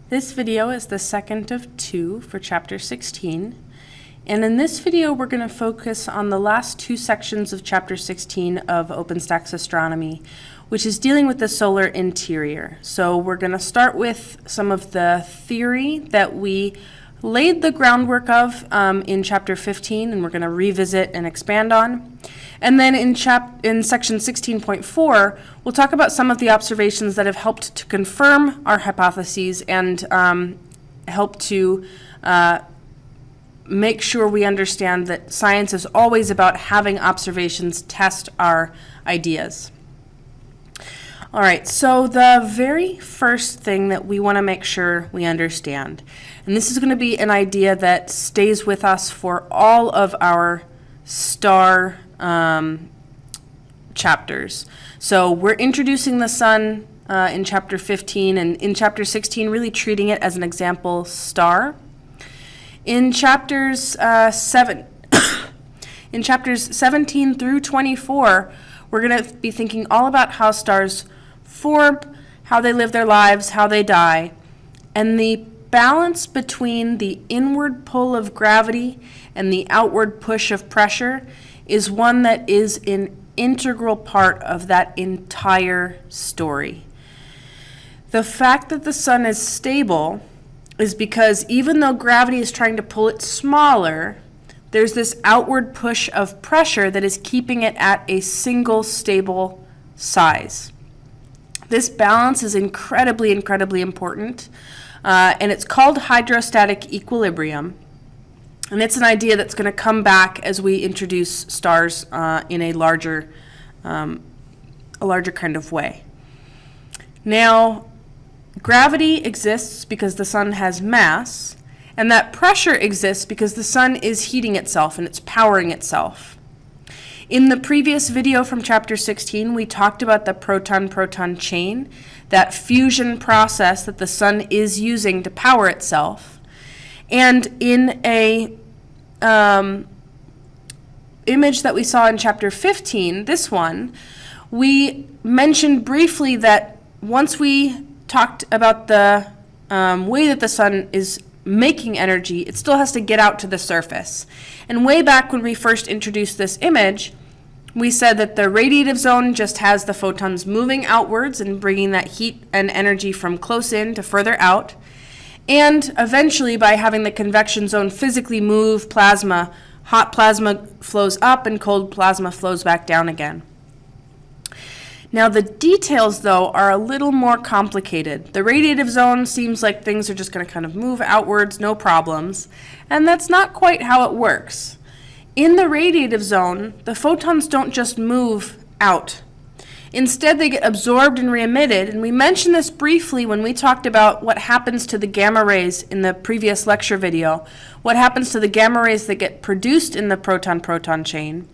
This video is the second of two for Chapter 16, and in this video we're going to focus on the last two sections of Chapter 16 of Openstax Astronomy, which is dealing with the solar interior. So we're going to start with some of the theory that we laid the groundwork of in Chapter 15, and we're going to revisit and expand on. And then in section 16.4, we'll talk about some of the observations that have helped to confirm our hypotheses and help to make sure we understand that science is always about having observations test our ideas. All right, so the very first thing that we want to make sure we understand, and this is going to be an idea that stays with us for all of our star chapters. So we're introducing the sun in Chapter 15, and in Chapter 16 really treating it as an example star. In chapters 17 through 24, we're going to be thinking all about how stars form, how they live their lives, how they die, and the balance between the inward pull of gravity and the outward push of pressure is one that is an integral part of that entire story. The fact that the sun is stable is because even though gravity is trying to pull it smaller, there's this outward push of pressure that is keeping it at a single stable size. This balance is incredibly, incredibly important, and it's called hydrostatic equilibrium. And it's an idea that's going to come back as we introduce stars in a larger kind of way. Now, gravity exists because the sun has mass, and that pressure exists because the sun is heating itself and it's powering itself. In the previous video from Chapter 16, we talked about the proton-proton chain, that fusion process that the sun is using to power itself. And in a image that we saw in Chapter 15, this one, we mentioned briefly that once we talked about the way that the sun is making energy, it still has to get out to the surface. And way back when we first introduced this image, we said that the radiative zone just has the photons moving outwards and bringing that heat and energy from close in to further out. And eventually, by having the convection zone physically move plasma, hot plasma flows up and cold plasma flows back down again. Now, the details, though, are a little more complicated. The radiative zone seems like things are just going to kind of move outwards, no problems, and that's not quite how it works. In the radiative zone, the photons don't just move out. Instead, they get absorbed and re-emitted, and we mentioned this briefly when we talked about what happens to the gamma rays in the previous lecture video, what happens to the gamma rays that get produced in the proton-proton chain.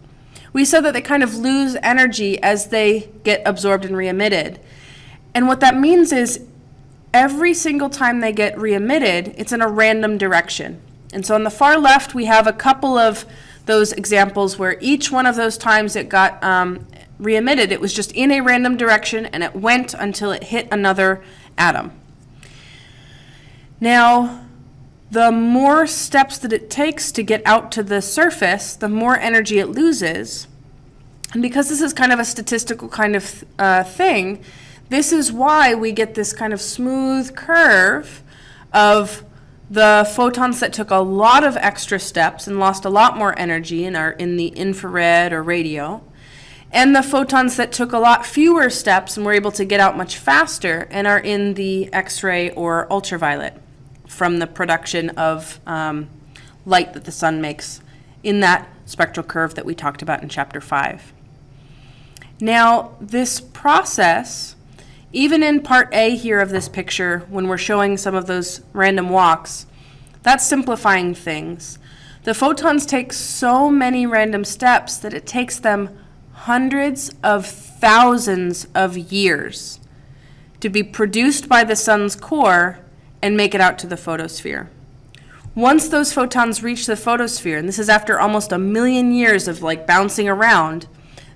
We said that they kind of lose energy as they get absorbed and re-emitted. And what that means is every single time they get re-emitted, it's in a random direction. And so on the far left, we have a couple of those examples where each one of those times it got re-emitted, it was just in a random direction and it went until it hit another atom. Now, the more steps that it takes to get out to the surface, the more energy it loses. And because this is kind of a statistical kind of thing, this is why we get this kind of smooth curve of the photons that took a lot of extra steps and lost a lot more energy and are in the infrared or radio, and the photons that took a lot fewer steps and were able to get out much faster and are in the X-ray or ultraviolet from the production of light that the sun makes in that spectral curve that we talked about in Chapter 5. Now, this process, even in Part A here of this picture, when we're showing some of those random walks, that's simplifying things. The photons take so many random steps that it takes them hundreds of thousands of years to be produced by the sun's core and make it out to the photosphere. Once those photons reach the photosphere, and this is after almost 1 million years of bouncing around,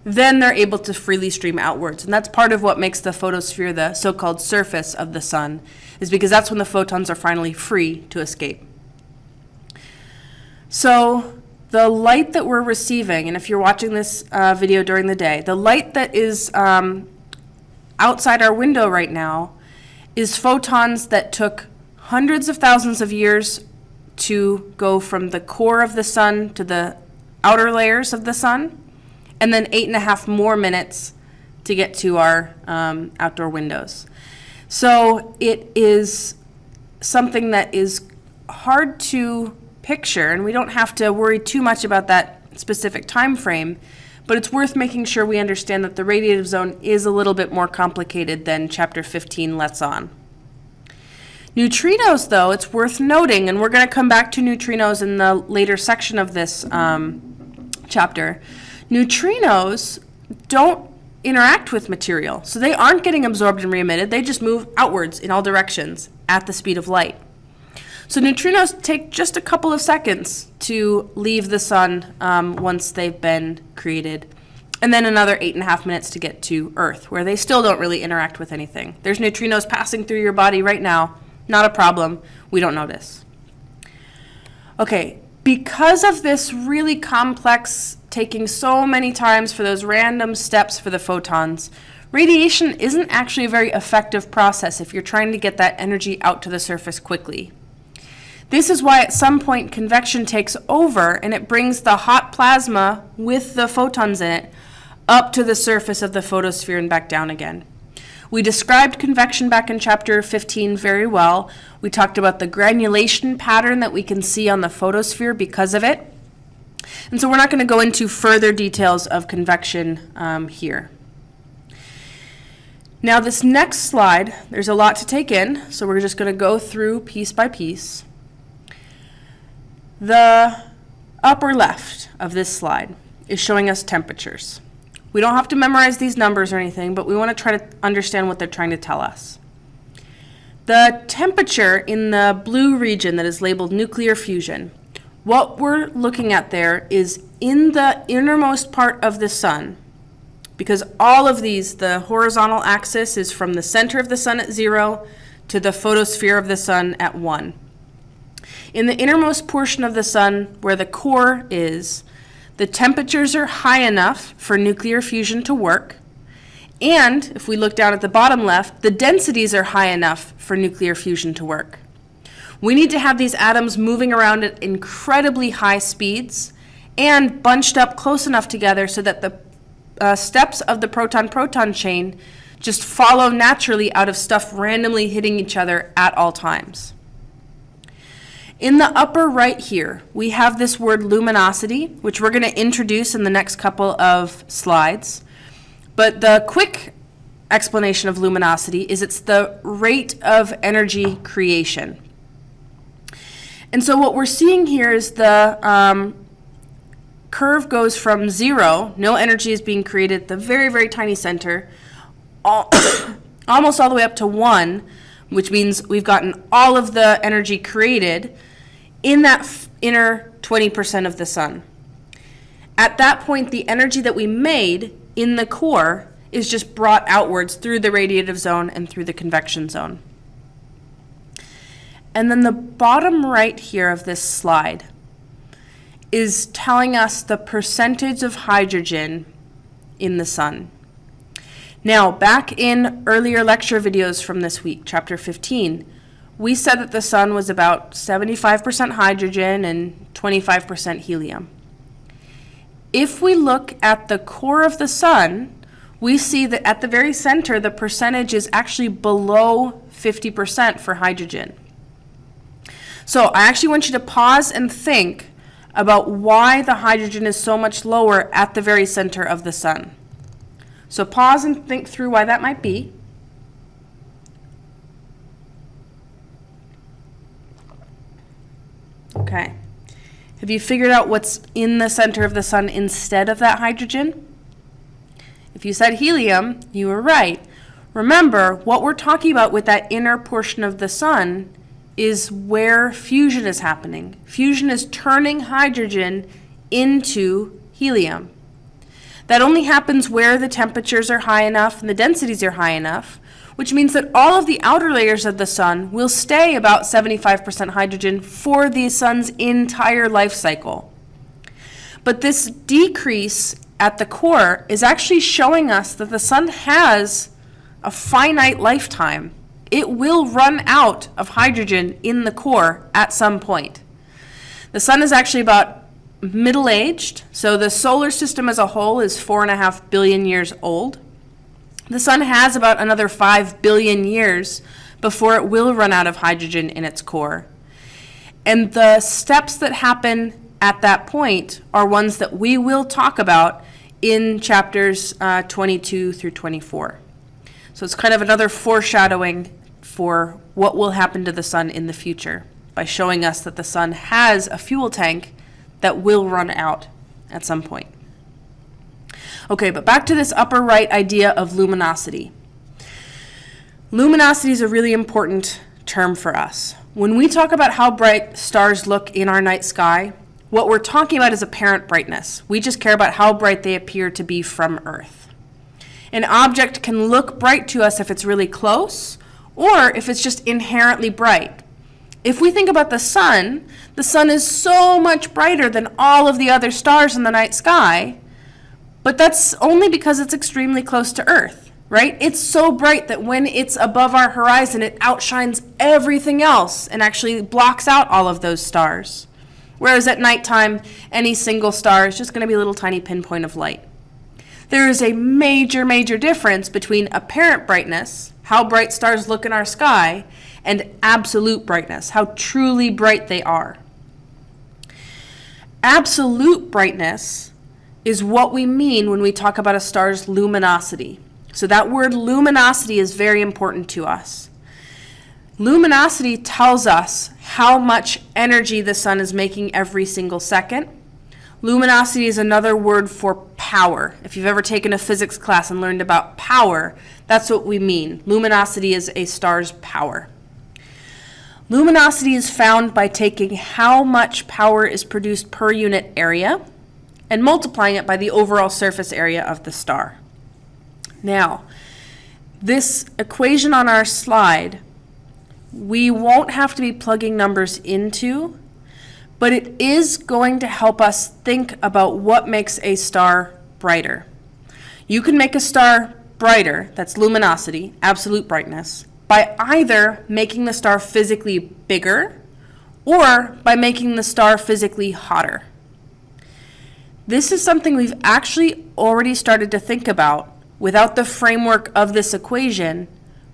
then they're able to freely stream outwards. And that's part of what makes the photosphere the so-called surface of the sun, is because that's when the photons are finally free to escape. So the light that we're receiving, and if you're watching this video during the day, the light that is outside our window right now is photons that took hundreds of thousands of years to go from the core of the sun to the outer layers of the sun, and then 8.5 more minutes to get to our outdoor windows. So it is something that is hard to picture, and we don't have to worry too much about that specific time frame, but it's worth making sure we understand that the radiative zone is a little bit more complicated than Chapter 15 lets on. Neutrinos, though, it's worth noting, and we're going to come back to neutrinos in the later section of this chapter. Neutrinos don't interact with material, so they aren't getting absorbed and re-emitted. They just move outwards in all directions at the speed of light. So neutrinos take just a couple of seconds to leave the sun once they've been created, and then another 8.5 minutes to get to Earth, where they still don't really interact with anything. There's neutrinos passing through your body right now. Not a problem. We don't notice. Okay, because of this really complex, taking so many times for those random steps for the photons, radiation isn't actually a very effective process if you're trying to get that energy out to the surface quickly. This is why at some point convection takes over and it brings the hot plasma with the photons in it up to the surface of the photosphere and back down again. We described convection back in Chapter 15 very well. We talked about the granulation pattern that we can see on the photosphere because of it. And so we're not going to go into further details of convection here. Now this next slide, there's a lot to take in, so we're just going to go through piece by piece. The upper left of this slide is showing us temperatures. We don't have to memorize these numbers or anything, but we want to try to understand what they're trying to tell us. The temperature in the blue region that is labeled nuclear fusion, what we're looking at there is in the innermost part of the sun, because all of these, the horizontal axis is from the center of the sun at 0 to the photosphere of the sun at 1. In the innermost portion of the sun, where the core is, the temperatures are high enough for nuclear fusion to work, and if we look down at the bottom left, the densities are high enough for nuclear fusion to work. We need to have these atoms moving around at incredibly high speeds and bunched up close enough together so that the steps of the proton-proton chain just follow naturally out of stuff randomly hitting each other at all times. In the upper right here, we have this word luminosity, which we're going to introduce in the next couple of slides. But the quick explanation of luminosity is it's the rate of energy creation. And so what we're seeing here is the curve goes from 0, no energy is being created at the very, very tiny center, almost all the way up to 1, which means we've gotten all of the energy created in that inner 20% of the sun. At that point, the energy that we made in the core is just brought outwards through the radiative zone and through the convection zone. And then the bottom right here of this slide is telling us the percentage of hydrogen in the sun. Now, back in earlier lecture videos from this week, Chapter 15, we said that the sun was about 75% hydrogen and 25% helium. If we look at the core of the sun, we see that at the very center, the percentage is actually below 50% for hydrogen. So I actually want you to pause and think about why the hydrogen is so much lower at the very center of the sun. So pause and think through why that might be. Okay. Have you figured out what's in the center of the sun instead of that hydrogen? If you said helium, you were right. Remember, what we're talking about with that inner portion of the sun is where fusion is happening. Fusion is turning hydrogen into helium. That only happens where the temperatures are high enough and the densities are high enough, which means that all of the outer layers of the sun will stay about 75% hydrogen for the sun's entire life cycle. But this decrease at the core is actually showing us that the sun has a finite lifetime. It will run out of hydrogen in the core at some point. The sun is actually about middle-aged, so the solar system as a whole is 4.5 billion years old. The sun has about another 5 billion years before it will run out of hydrogen in its core. And the steps that happen at that point are ones that we will talk about in chapters 22 through 24. So it's kind of another foreshadowing for what will happen to the sun in the future by showing us that the sun has a fuel tank that will run out at some point. Okay, but back to this upper right idea of luminosity. Luminosity is a really important term for us. When we talk about how bright stars look in our night sky, what we're talking about is apparent brightness. We just care about how bright they appear to be from Earth. An object can look bright to us if it's really close, or if it's just inherently bright. If we think about the sun is so much brighter than all of the other stars in the night sky, but that's only because it's extremely close to Earth, right? It's so bright that when it's above our horizon, it outshines everything else and actually blocks out all of those stars. Whereas at nighttime, any single star is just going to be a little tiny pinpoint of light. There is a major, major difference between apparent brightness, how bright stars look in our sky, and absolute brightness, how truly bright they are. Absolute brightness is what we mean when we talk about a star's luminosity. So that word luminosity is very important to us. Luminosity tells us how much energy the sun is making every single second. Luminosity is another word for power. If you've ever taken a physics class and learned about power, that's what we mean. Luminosity is a star's power. Luminosity is found by taking how much power is produced per unit area and multiplying it by the overall surface area of the star. Now, this equation on our slide, we won't have to be plugging numbers into, but it is going to help us think about what makes a star brighter. You can make a star brighter, that's luminosity, absolute brightness, by either making the star physically bigger or by making the star physically hotter. This is something we've actually already started to think about without the framework of this equation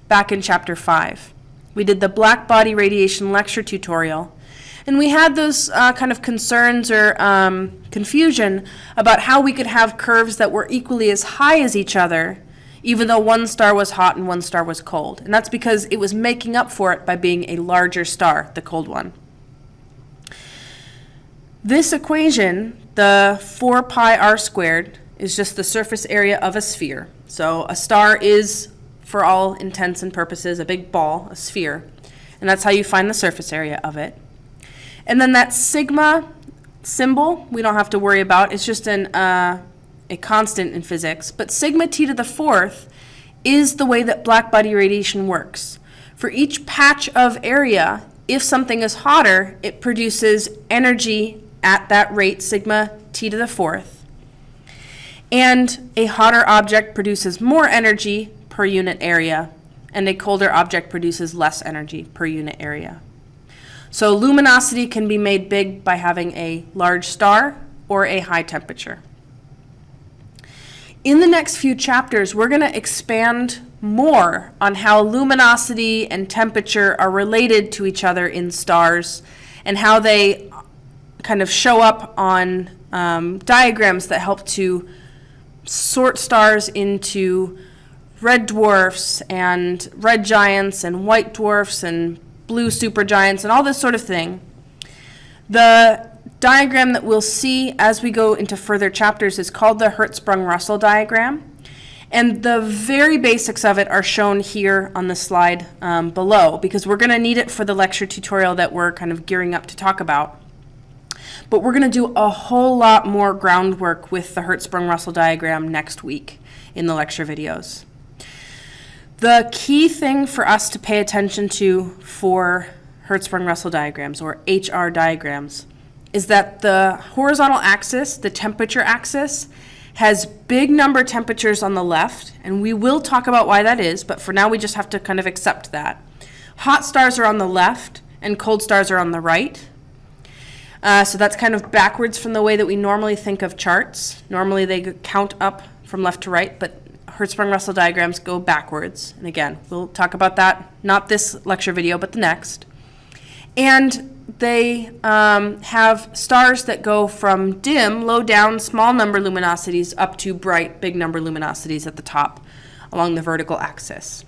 back in chapter 5. We did the black body radiation lecture tutorial, and we had those kind of concerns or confusion about how we could have curves that were equally as high as each other, even though one star was hot and one star was cold. And that's because it was making up for it by being a larger star, the cold one. This equation, the 4 pi r squared, is just the surface area of a sphere. So a star is, for all intents and purposes, a big ball, a sphere. And that's how you find the surface area of it. And then that sigma symbol, we don't have to worry about. It's just a constant in physics. But sigma t to the 4th is the way that black body radiation works. For each patch of area, if something is hotter, it produces energy at that rate, sigma t to the 4th. And a hotter object produces more energy per unit area, and a colder object produces less energy per unit area. So luminosity can be made big by having a large star or a high temperature. In the next few chapters, we're going to expand more on how luminosity and temperature are related to each other in stars and how they kind of show up on diagrams that help to sort stars into red dwarfs and red giants and white dwarfs and blue supergiants and all this sort of thing. The diagram that we'll see as we go into further chapters is called the Hertzsprung-Russell diagram. And the very basics of it are shown here on the slide below, because we're going to need it for the lecture tutorial that we're kind of gearing up to talk about. but we're going to do a whole lot more groundwork with the Hertzsprung-Russell diagram next week in the lecture videos. The key thing for us to pay attention to for Hertzsprung-Russell diagrams, or HR diagrams, is that the horizontal axis, the temperature axis, has big number temperatures on the left, and we will talk about why that is, but for now we just have to kind of accept that. Hot stars are on the left, and cold stars are on the right. So that's kind of backwards from the way that we normally think of charts. Normally they count up from left to right, but Hertzsprung-Russell diagrams go backwards. And again, we'll talk about that, not this lecture video, but the next. And they have stars that go from dim, low down, small number luminosities up to bright, big number luminosities at the top along the vertical axis.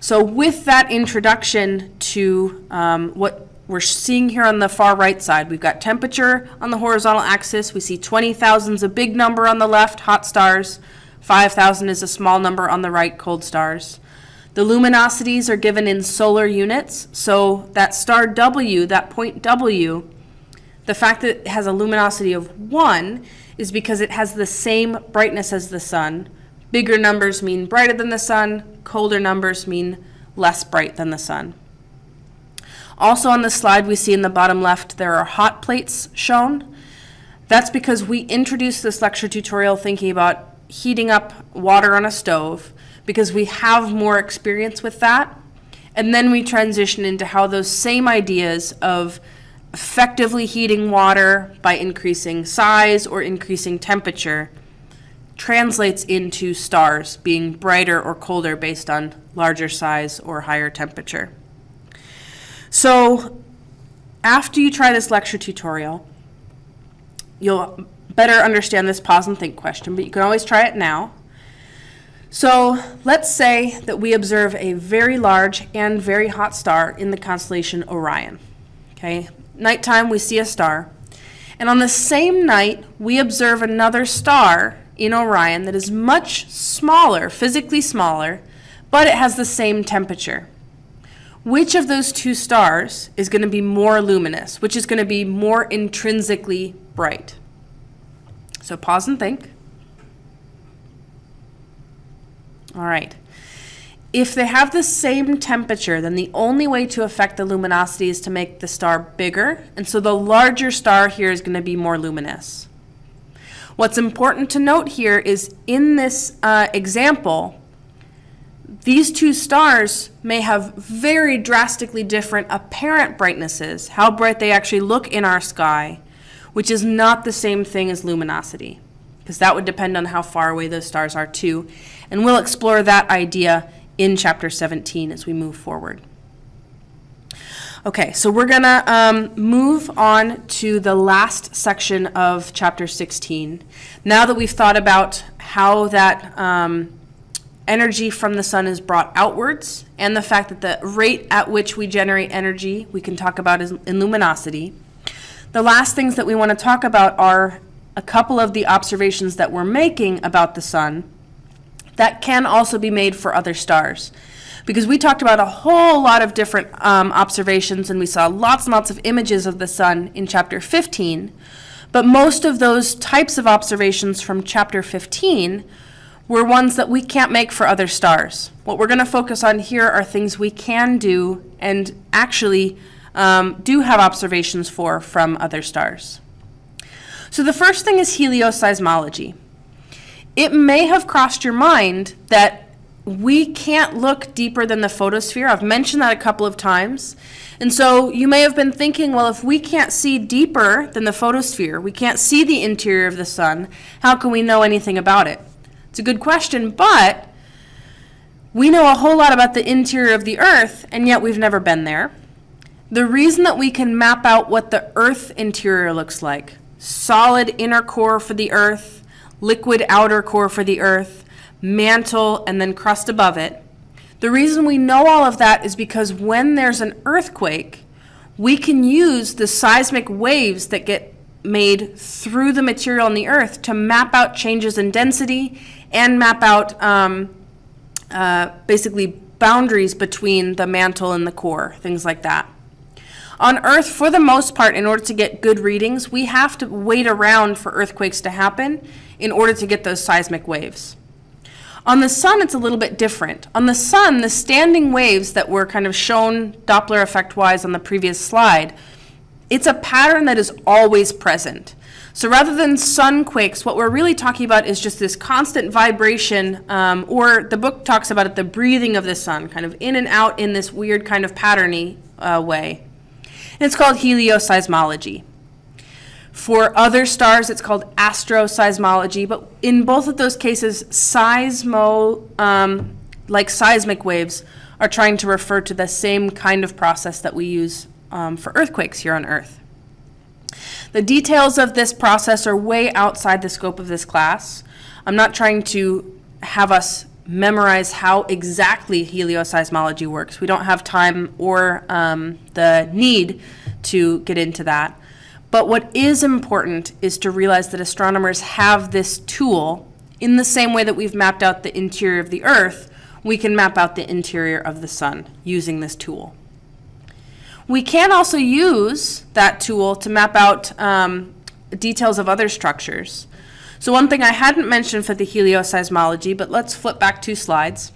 So with that introduction to what we're seeing here on the far right side, we've got temperature on the horizontal axis. We see 20,000 is a big number on the left, hot stars. 5,000 is a small number on the right, cold stars. The luminosities are given in solar units, so that star W, that point W, the fact that it has a luminosity of 1 is because it has the same brightness as the sun. Bigger numbers mean brighter than the sun, colder numbers mean less bright than the sun. Also on the slide we see in the bottom left there are hot plates shown. That's because we introduced this lecture tutorial thinking about heating up water on a stove, because we have more experience with that. And then we transition into how those same ideas of effectively heating water by increasing size or increasing temperature translates into stars being brighter or colder based on larger size or higher temperature. So after you try this lecture tutorial, you'll better understand this pause and think question, but you can always try it now. So let's say that we observe a very large and very hot star in the constellation Orion. Okay, nighttime we see a star, and on the same night we observe another star in Orion that is much smaller, physically smaller, but it has the same temperature. Which of those two stars is going to be more luminous? Which is going to be more intrinsically bright? So pause and think. All right. If they have the same temperature, then the only way to affect the luminosity is to make the star bigger, and so the larger star here is going to be more luminous. What's important to note here is in this example, these two stars may have very drastically different apparent brightnesses, how bright they actually look in our sky, which is not the same thing as luminosity, because that would depend on how far away those stars are too. And we'll explore that idea in chapter 17 as we move forward. Okay, so we're going to move on to the last section of chapter 16. Now that we've thought about how that energy from the sun is brought outwards, and the fact that the rate at which we generate energy we can talk about is in luminosity, the last things that we want to talk about are a couple of the observations that we're making about the sun that can also be made for other stars. Because we talked about a whole lot of different observations, and we saw lots and lots of images of the sun in chapter 15, but most of those types of observations from chapter 15 were ones that we can't make for other stars. What we're going to focus on here are things we can do and actually do have observations for from other stars. So the first thing is helioseismology. It may have crossed your mind that we can't look deeper than the photosphere. I've mentioned that a couple of times. And so you may have been thinking, well, if we can't see deeper than the photosphere, we can't see the interior of the sun, how can we know anything about it? It's a good question, but we know a whole lot about the interior of the Earth, and yet we've never been there. The reason that we can map out what the Earth interior looks like, solid inner core for the Earth, liquid outer core for the Earth, mantle, and then crust above it. The reason we know all of that is because when there's an earthquake, we can use the seismic waves that get made through the material in the Earth to map out changes in density and map out basically boundaries between the mantle and the core, things like that. On Earth, for the most part, in order to get good readings, we have to wait around for earthquakes to happen in order to get those seismic waves. On the sun, it's a little bit different. On the sun, the standing waves that were kind of shown Doppler effect-wise on the previous slide, it's a pattern that is always present. So rather than sun quakes, what we're really talking about is just this constant vibration, or the book talks about it, the breathing of the sun, kind of in and out in this weird kind of patterny way. And it's called helioseismology. For other stars, it's called astroseismology, but in both of those cases, like seismic waves, are trying to refer to the same kind of process that we use for earthquakes here on Earth. The details of this process are way outside the scope of this class. I'm not trying to have us memorize how exactly helioseismology works. We don't have time or the need to get into that. But what is important is to realize that astronomers have this tool in the same way that we've mapped out the interior of the Earth, we can map out the interior of the sun using this tool. We can also use that tool to map out details of other structures. So one thing I hadn't mentioned for the helioseismology, but let's flip back 2 slides.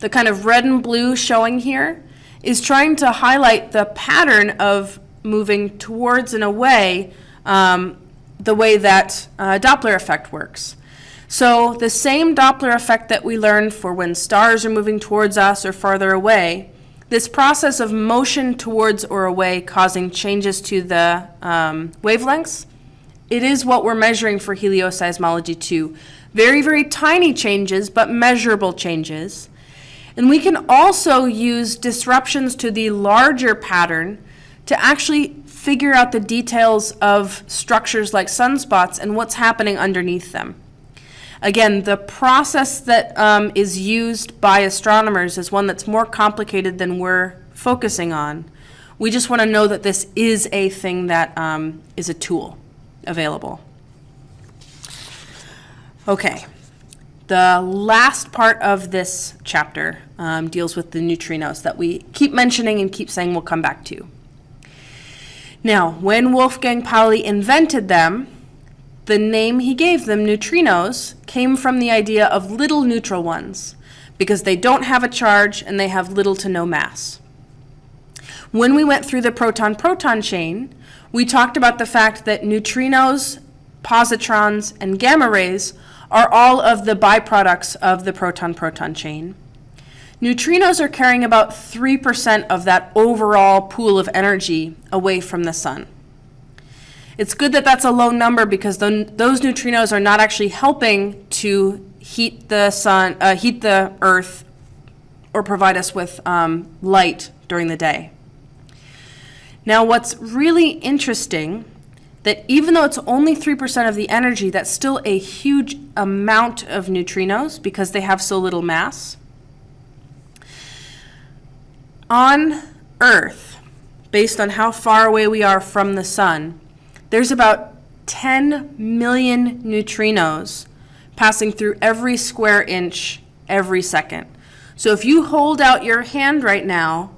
The kind of red and blue showing here is trying to highlight the pattern of moving towards and away the way that Doppler effect works. So the same Doppler effect that we learned for when stars are moving towards us or farther away, this process of motion towards or away causing changes to the wavelengths, it is what we're measuring for helioseismology too. Very, very tiny changes, but measurable changes. And we can also use disruptions to the larger pattern to actually figure out the details of structures like sunspots and what's happening underneath them. Again, the process that is used by astronomers is one that's more complicated than we're focusing on. We just want to know that this is a thing that is a tool available. Okay, the last part of this chapter deals with the neutrinos that we keep mentioning and keep saying we'll come back to. Now, when Wolfgang Pauli invented them, the name he gave them, neutrinos, came from the idea of little neutral ones, because they don't have a charge and they have little to no mass. When we went through the proton-proton chain, we talked about the fact that neutrinos, positrons, and gamma rays are all of the byproducts of the proton-proton chain. Neutrinos are carrying about 3% of that overall pool of energy away from the sun. It's good that that's a low number because those neutrinos are not actually helping to heat the sun, heat the Earth, or provide us with light during the day. Now, what's really interesting, that even though it's only 3% of the energy, that's still a huge amount of neutrinos because they have so little mass. On Earth, based on how far away we are from the sun, there's about 10 million neutrinos passing through every square inch every second. So if you hold out your hand right now,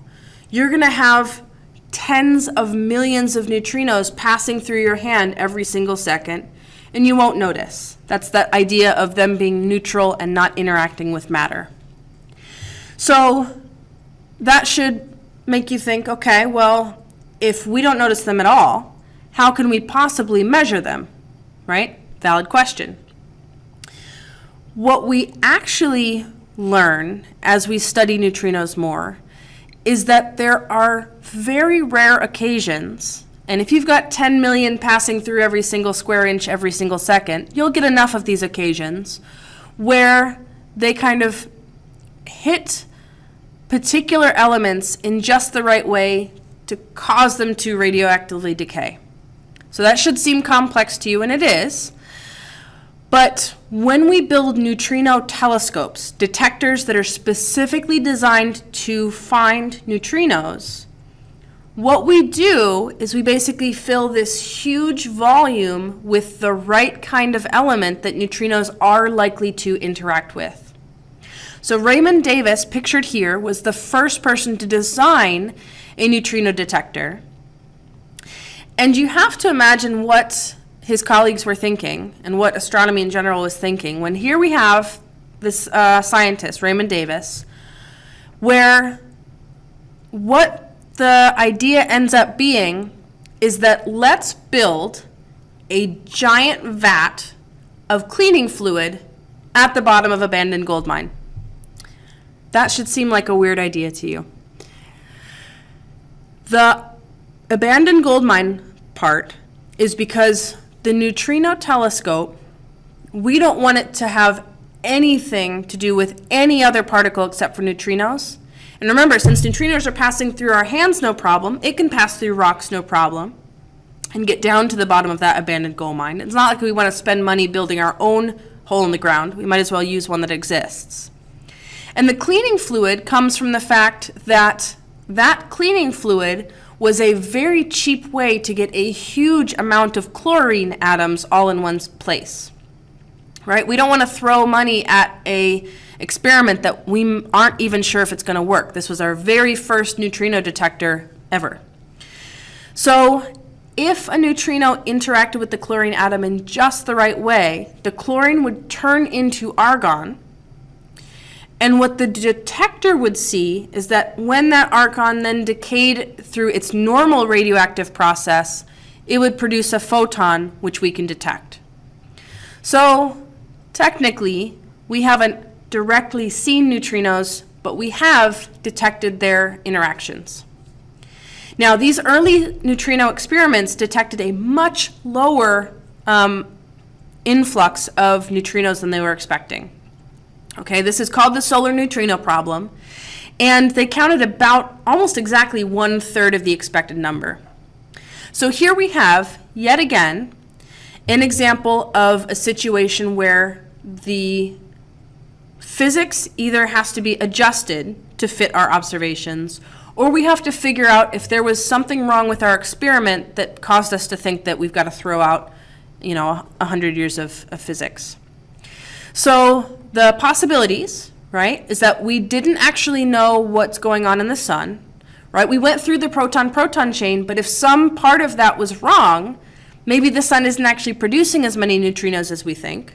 you're going to have tens of millions of neutrinos passing through your hand every single second, and you won't notice. That's that idea of them being neutral and not interacting with matter. So that should make you think, okay, well, if we don't notice them at all, how can we possibly measure them, right? Valid question. What we actually learn as we study neutrinos more is that there are very rare occasions, and if you've got 10 million passing through every single square inch every single second, you'll get enough of these occasions where they kind of hit particular elements in just the right way to cause them to radioactively decay. So that should seem complex to you, and it is. But when we build neutrino telescopes, detectors that are specifically designed to find neutrinos, what we do is we basically fill this huge volume with the right kind of element that neutrinos are likely to interact with. So Raymond Davis, pictured here, was the first person to design a neutrino detector. And you have to imagine what his colleagues were thinking and what astronomy in general was thinking when here we have this scientist, Raymond Davis, where what the idea ends up being is that let's build a giant vat of cleaning fluid at the bottom of abandoned gold mine. That should seem like a weird idea to you. The abandoned gold mine part is because the neutrino telescope, we don't want it to have anything to do with any other particle except for neutrinos. And remember, since neutrinos are passing through our hands no problem, it can pass through rocks no problem and get down to the bottom of that abandoned gold mine. It's not like we want to spend money building our own hole in the ground. We might as well use one that exists. And the cleaning fluid comes from the fact that that cleaning fluid was a very cheap way to get a huge amount of chlorine atoms all in one place, right? We don't want to throw money at a experiment that we aren't even sure if it's going to work. This was our very first neutrino detector ever. So if a neutrino interacted with the chlorine atom in just the right way, the chlorine would turn into argon. And what the detector would see is that when that argon then decayed through its normal radioactive process, it would produce a photon, which we can detect. So technically, we haven't directly seen neutrinos, but we have detected their interactions. Now, these early neutrino experiments detected a much lower influx of neutrinos than they were expecting. Okay, this is called the solar neutrino problem, and they counted about almost exactly 1/3 of the expected number. So here we have, yet again, an example of a situation where the physics either has to be adjusted to fit our observations, or we have to figure out if there was something wrong with our experiment that caused us to think that we've got to throw out, 100 years of physics. So the possibilities, right, is that we didn't actually know what's going on in the sun, right? We went through the proton-proton chain, but if some part of that was wrong, maybe the sun isn't actually producing as many neutrinos as we think.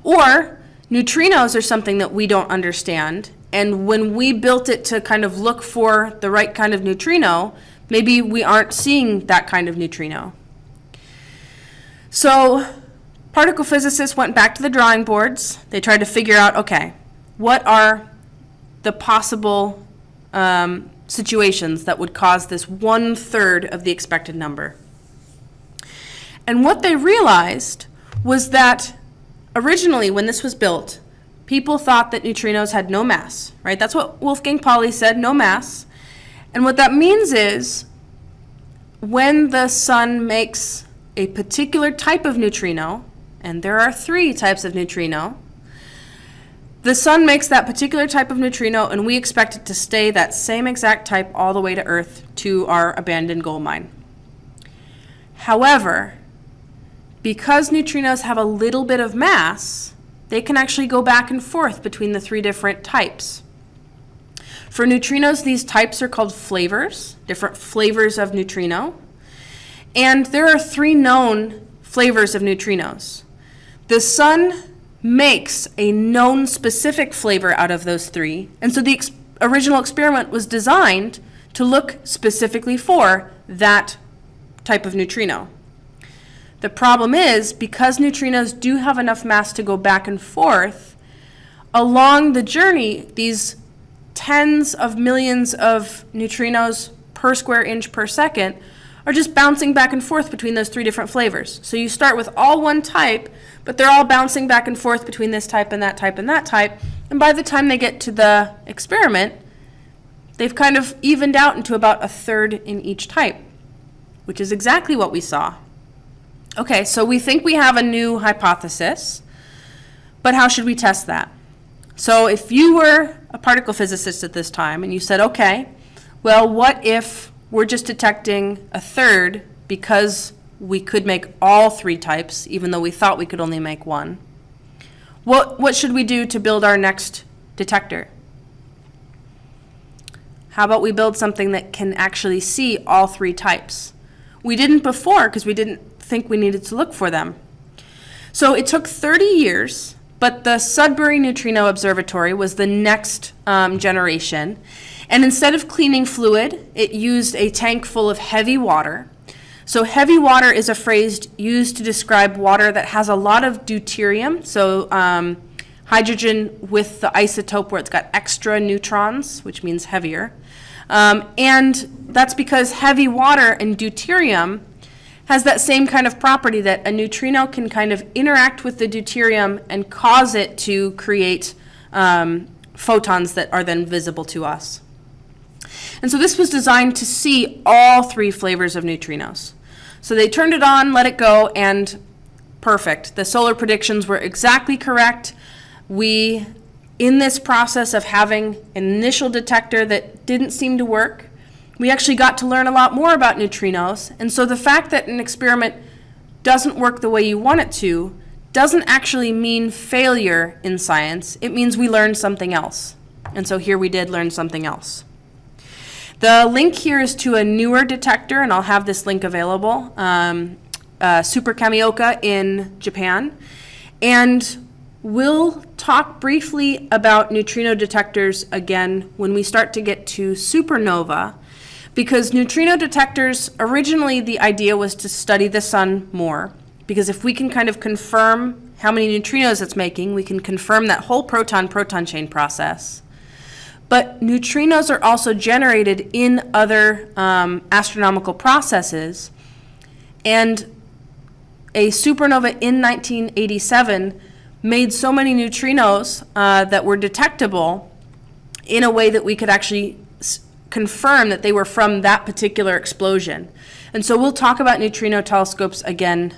Or neutrinos are something that we don't understand, and when we built it to kind of look for the right kind of neutrino, maybe we aren't seeing that kind of neutrino. So particle physicists went back to the drawing boards. They tried to figure out, okay, what are the possible situations that would cause this 1/3 of the expected number? And what they realized was that originally, when this was built, people thought that neutrinos had no mass, right? That's what Wolfgang Pauli said, no mass. And what that means is when the sun makes a particular type of neutrino, and there are 3 types of neutrino, the sun makes that particular type of neutrino, and we expect it to stay that same exact type all the way to Earth to our abandoned gold mine. However, because neutrinos have a little bit of mass, they can actually go back and forth between the 3 different types. For neutrinos, these types are called flavors, different flavors of neutrino. And there are 3 known flavors of neutrinos. The sun makes a known specific flavor out of those 3, and so the original experiment was designed to look specifically for that type of neutrino. The problem is, because neutrinos do have enough mass to go back and forth, along the journey, these tens of millions of neutrinos per square inch per second are just bouncing back and forth between those 3 different flavors. So you start with all one type, but they're all bouncing back and forth between this type and that type and that type, and by the time they get to the experiment, they've kind of evened out into about 1/3 in each type, which is exactly what we saw. Okay, so we think we have a new hypothesis, but how should we test that? So if you were a particle physicist at this time and you said, okay, well, what if we're just detecting 1/3 because we could make all 3 types, even though we thought we could only make 1? What should we do to build our next detector? How about we build something that can actually see all three types? We didn't before because we didn't think we needed to look for them. So it took 30 years, but the Sudbury Neutrino Observatory was the next generation. And instead of cleaning fluid, it used a tank full of heavy water. So heavy water is a phrase used to describe water that has a lot of deuterium, so hydrogen with the isotope where it's got extra neutrons, which means heavier. And that's because heavy water and deuterium has that same kind of property that a neutrino can kind of interact with the deuterium and cause it to create photons that are then visible to us. And so this was designed to see all three flavors of neutrinos. So they turned it on, let it go, and perfect. The solar predictions were exactly correct. We, in this process of having an initial detector that didn't seem to work, we actually got to learn a lot more about neutrinos. And so the fact that an experiment doesn't work the way you want it to doesn't actually mean failure in science. It means we learned something else. And so here we did learn something else. The link here is to a newer detector, and I'll have this link available, Super Kamioka in Japan. And we'll talk briefly about neutrino detectors again when we start to get to supernova, because neutrino detectors, originally the idea was to study the sun more, because if we can kind of confirm how many neutrinos it's making, we can confirm that whole proton-proton chain process. But neutrinos are also generated in other astronomical processes, and a supernova in 1987 made so many neutrinos that were detectable in a way that we could actually confirm that they were from that particular explosion. And so we'll talk about neutrino telescopes again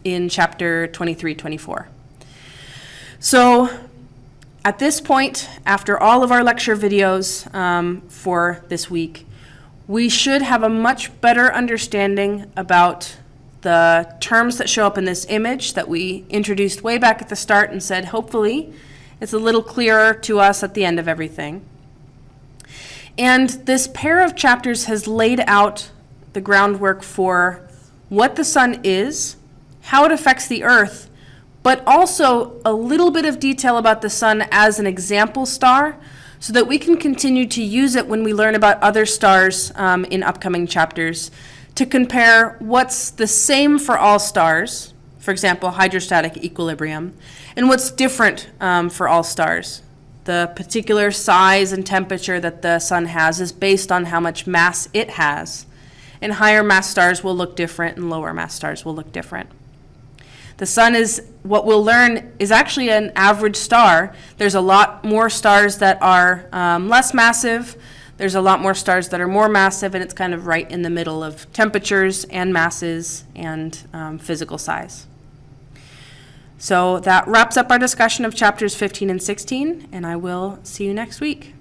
in chapter 23-24. So at this point, after all of our lecture videos for this week, we should have a much better understanding about the terms that show up in this image that we introduced way back at the start and said, hopefully, it's a little clearer to us at the end of everything. And this pair of chapters has laid out the groundwork for what the sun is, how it affects the Earth, but also a little bit of detail about the sun as an example star so that we can continue to use it when we learn about other stars in upcoming chapters to compare what's the same for all stars, for example, hydrostatic equilibrium, and what's different for all stars. The particular size and temperature that the sun has is based on how much mass it has, and higher mass stars will look different and lower mass stars will look different. The sun is, what we'll learn, is actually an average star. There's a lot more stars that are less massive. There's a lot more stars that are more massive, and it's kind of right in the middle of temperatures and masses and physical size. So that wraps up our discussion of chapters 15 and 16, and I will see you next week.